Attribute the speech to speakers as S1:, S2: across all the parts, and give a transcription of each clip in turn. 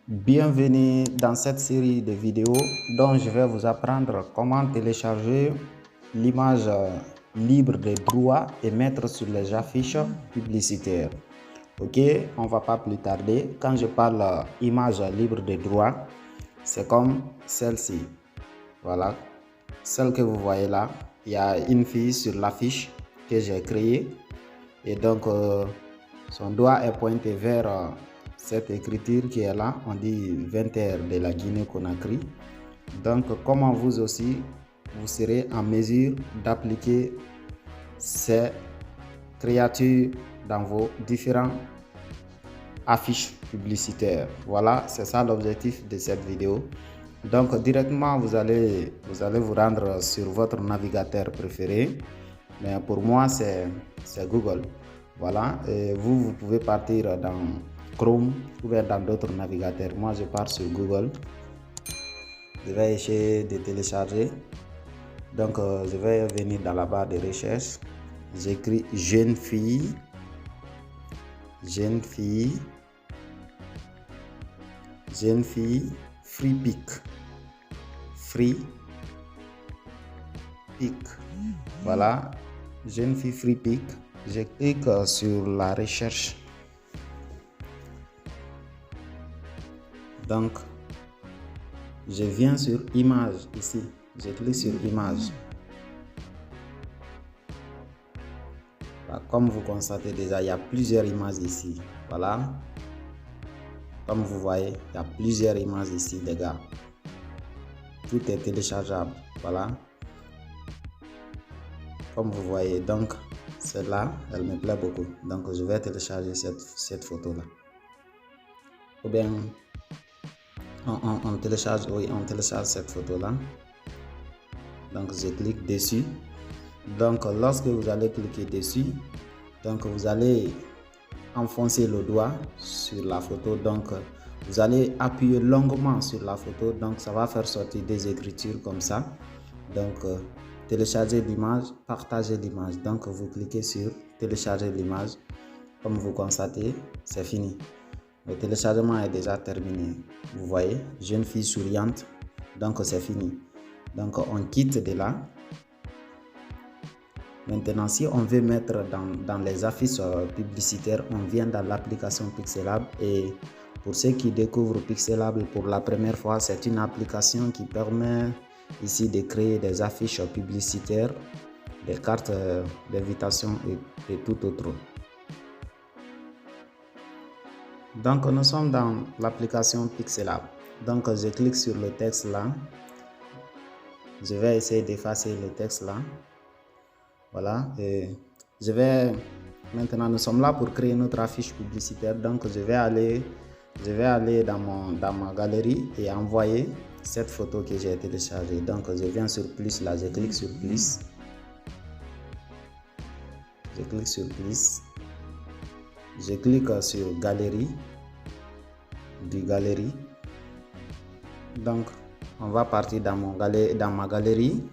S1: Bienvenue dans cette série de vidéos dont je vais vous apprendre comment télécharger l'image libre de droit et mettre sur les affiches publicitaires. Ok, on va pas plus tarder. Quand je parle image libre de droit, c'est comme celle-ci. Voilà, celle que vous voyez là. Il y a une fille sur l'affiche que j'ai créée et donc son doigt est pointé vers cette écriture qui est là. On dit 20h de la Guinée-Conakry. Donc comment vous aussi vous serez en mesure d'appliquer ces créatures dans vos différentes affiches publicitaires. Voilà, c'est ça l'objectif de cette vidéo. Donc directement vous allez vous rendre sur votre navigateur préféré, mais pour moi c'est Google. Voilà, et vous pouvez partir dans Chrome ou bien dans d'autres navigateurs. Moi je pars sur Google. Je vais essayer de télécharger. Donc je vais venir dans la barre de recherche. J'écris jeune fille Free Pick. Voilà, jeune fille Free Pick. Je clique sur la recherche. Donc je viens sur image ici. Je clique sur image. Comme vous constatez déjà, il y a plusieurs images ici. Voilà. Comme vous voyez, il y a plusieurs images ici, les gars. Tout est téléchargeable. Voilà. Comme vous voyez, donc celle-là, elle me plaît beaucoup. Donc je vais télécharger cette photo-là. Ou bien on télécharge cette photo-là. Donc je clique dessus. Donc lorsque vous allez cliquer dessus, donc vous allez enfoncer le doigt sur la photo. Donc vous allez appuyer longuement sur la photo. Donc ça va faire sortir des écritures comme ça. Donc télécharger l'image, partager l'image. Donc vous cliquez sur télécharger l'image. Comme vous constatez, c'est fini. Le téléchargement est déjà terminé. Vous voyez, jeune fille souriante. Donc c'est fini. Donc on quitte de là. Maintenant, si on veut mettre dans les affiches publicitaires, on vient dans l'application Pixelab. Et pour ceux qui découvrent Pixelab pour la première fois, c'est une application qui permet ici de créer des affiches publicitaires, des cartes d'invitation et tout autre. Donc nous sommes dans l'application Pixelab. Donc je clique sur le texte là. Je vais essayer d'effacer le texte là. Voilà, et maintenant nous sommes là pour créer notre affiche publicitaire. Donc je vais aller dans ma galerie et envoyer cette photo que j'ai téléchargée. Donc je viens sur plus là, je clique sur plus. Je clique sur plus. Je clique sur galerie. Donc on va partir dans ma galerie.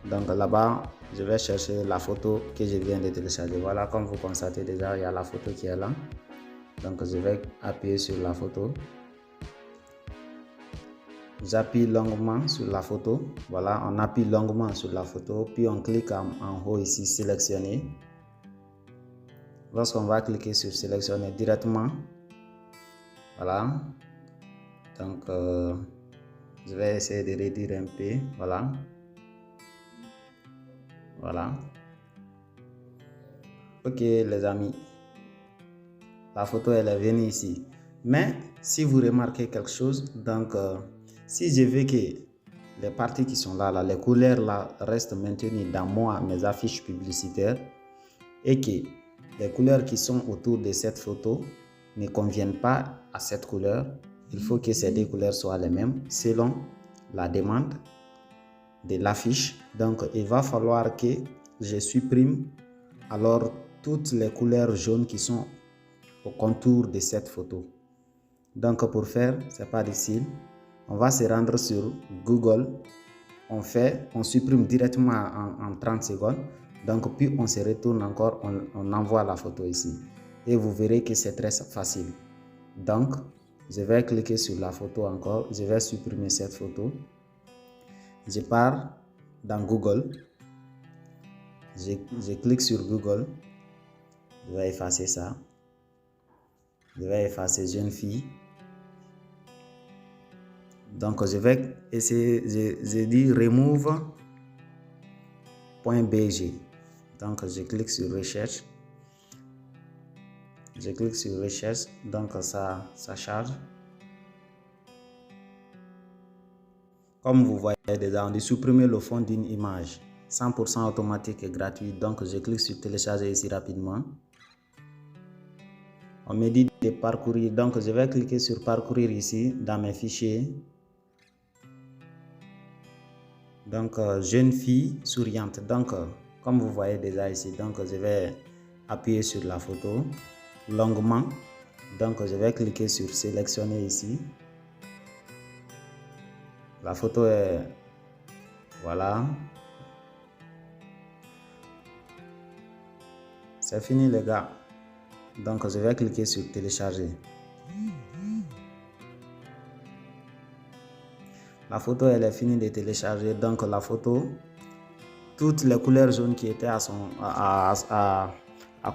S1: Donc là-bas, je vais chercher la photo que je viens de télécharger. Voilà, comme vous constatez déjà, il y a la photo qui est là. Donc je vais appuyer sur la photo. J'appuie longuement sur la photo. Voilà, on appuie longuement sur la photo. Puis on clique en haut ici, sélectionner. Lorsqu'on va cliquer sur sélectionner directement. Voilà. Donc je vais essayer de réduire un peu. Voilà. Voilà. Ok les amis, la photo elle est venue ici. Mais si vous remarquez quelque chose, donc si je veux que les parties qui sont là, les couleurs là restent maintenues dans mes affiches publicitaires et que les couleurs qui sont autour de cette photo ne conviennent pas à cette couleur, il faut que ces deux couleurs soient les mêmes selon la demande de l'affiche. Donc il va falloir que je supprime alors toutes les couleurs jaunes qui sont au contour de cette photo. Donc pour faire, c'est pas difficile. On va se rendre sur Google. On supprime directement en 30 secondes. Donc puis on se retourne encore, on envoie la photo ici. Et vous verrez que c'est très facile. Donc Je vais cliquer sur la photo encore. Je vais supprimer cette photo. Je pars dans Google. Je clique sur Google. Je vais effacer ça. Je vais effacer jeune fille. Donc, je vais essayer, je dis remove.bg. Donc, je clique sur recherche. Je clique sur recherche. Donc, ça charge. Comme vous voyez déjà, on dit supprimer le fond d'une image. 100% automatique et gratuit. Donc, je clique sur télécharger ici rapidement. On me dit de parcourir. Donc, je vais cliquer sur parcourir ici dans mes fichiers. Donc, jeune fille souriante. Donc, comme vous voyez déjà ici, donc je vais appuyer sur la photo longuement. Donc, je vais cliquer sur sélectionner ici. La photo est... Voilà. C'est fini les gars. Donc, je vais cliquer sur télécharger. La photo, elle est finie de télécharger. Donc, la photo, toutes les couleurs jaunes qui étaient à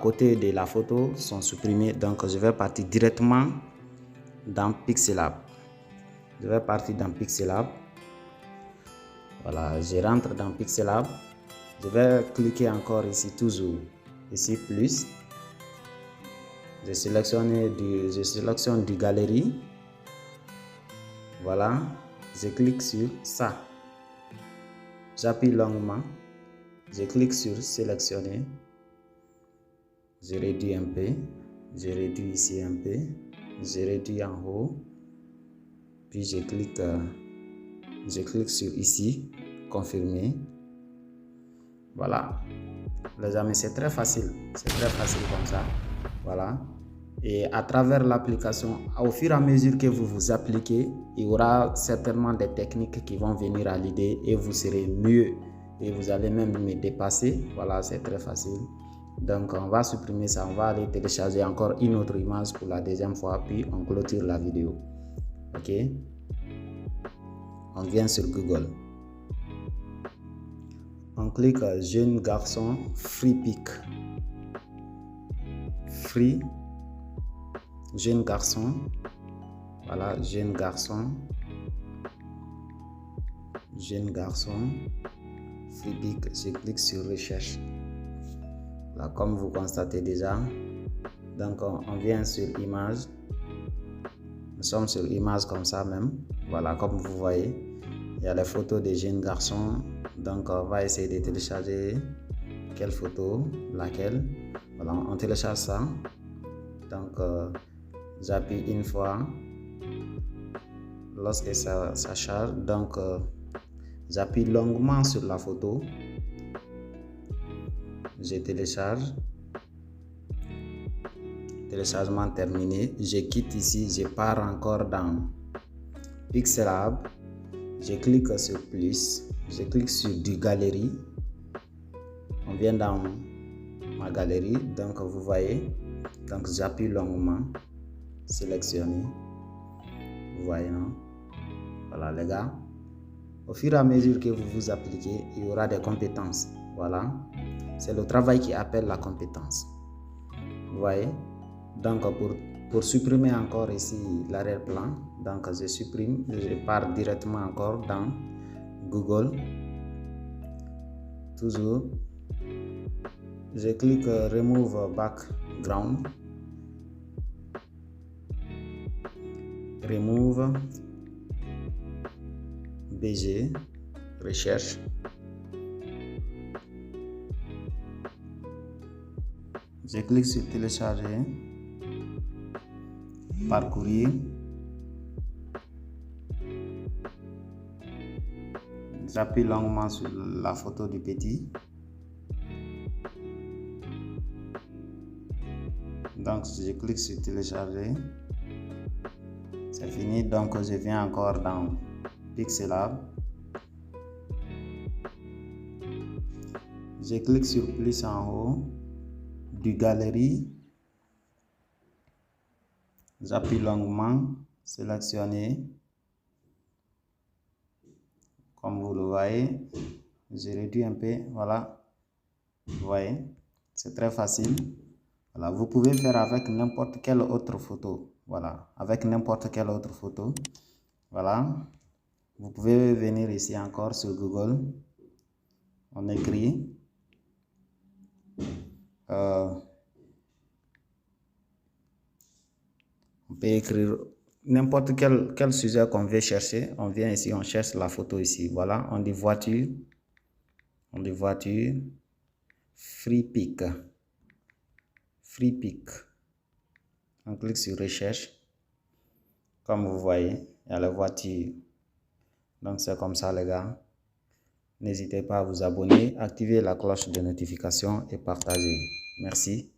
S1: côté de la photo sont supprimées. Donc, je vais partir directement dans Pixelab. Je vais partir dans Pixelab. Voilà, je rentre dans Pixelab. Je vais cliquer encore ici, toujours. Ici, plus. Je sélectionne du galerie. Voilà. Je clique sur ça. J'appuie longuement. Je clique sur sélectionner. Je réduis un peu. Je réduis ici un peu. Je réduis en haut. Puis je clique sur ici. Confirmer. Voilà. Les amis, c'est très facile. C'est très facile comme ça. Voilà. Et à travers l'application, au fur et à mesure que vous vous appliquez, il y aura certainement des techniques qui vont venir à l'idée et vous serez mieux et vous allez même me dépasser. Voilà, c'est très facile. Donc, on va supprimer ça. On va aller télécharger encore une autre image pour la deuxième fois, puis on clôture la vidéo. Ok? On vient sur Google. On clique jeune garçon free pic. Free. Jeune garçon, voilà, jeune garçon, free pic, je clique sur recherche. Là, comme vous constatez déjà, donc on vient sur image, nous sommes sur image comme ça même, voilà, comme vous voyez, il y a les photos des jeunes garçons, donc on va essayer de télécharger quelle photo, laquelle, voilà, on télécharge ça, donc j'appuie une fois lorsque ça charge. Donc, j'appuie longuement sur la photo. Je télécharge. Téléchargement terminé. Je quitte ici. Je pars encore dans Pixelab. Je clique sur plus. Je clique sur du galerie. On vient dans ma galerie. Donc, vous voyez. Donc, j'appuie longuement. Sélectionner. Vous voyez, non? Voilà, les gars. Au fur et à mesure que vous vous appliquez, il y aura des compétences. Voilà. C'est le travail qui appelle la compétence. Vous voyez? Donc, pour supprimer encore ici l'arrière-plan, donc je supprime, je pars directement encore dans Google. Toujours. Je clique Remove Background. Remove BG, recherche. Je clique sur télécharger, parcourir. J'appuie longuement sur la photo du petit. Donc je clique sur télécharger. C'est fini, donc je viens encore dans Pixelab. Je clique sur plus en haut du galerie. J'appuie longuement. sélectionner. Comme vous le voyez, j'ai réduit un peu, voilà, vous voyez, c'est très facile. Voilà, vous pouvez faire avec n'importe quelle autre photo, voilà, avec n'importe quelle autre photo, voilà. Vous pouvez venir ici encore sur Google, on écrit on peut écrire n'importe quel sujet qu'on veut chercher. On vient ici, on cherche la photo ici. Voilà, on dit voiture. On dit voiture. Free pick. Free pick. On clique sur recherche. Comme vous voyez, il y a la voiture. Donc c'est comme ça les gars. N'hésitez pas à vous abonner, activer la cloche de notification et partager. Merci.